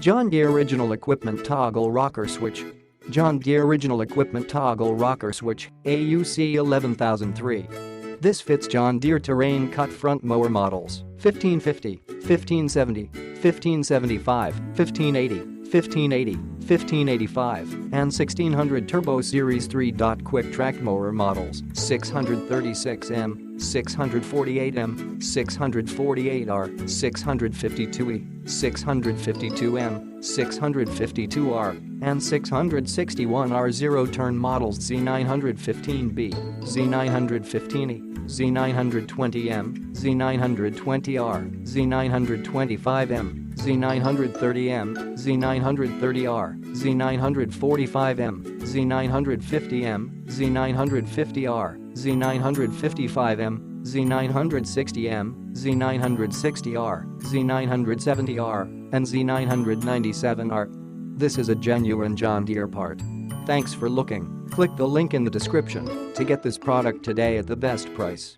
John Deere Original Equipment Toggle Rocker Switch. John Deere Original Equipment Toggle Rocker Switch, AUC 11003. This fits John Deere terrain cut front mower models 1550, 1570, 1575, 1580, 1580, 1585, and 1600 Turbo Series 3. Quick Trak mower models 636M, 648M, 648R, 652E, 652M, 652R, and 661R. Zero-turn models Z915B, Z915E, Z920M, Z920R, Z925M, Z930M, Z930R, Z945M, Z950M, Z950R, Z955M, Z960M, Z960R, Z970R, and Z997R. This is a genuine John Deere part. Thanks for looking. Click the link in the description to get this product today at the best price.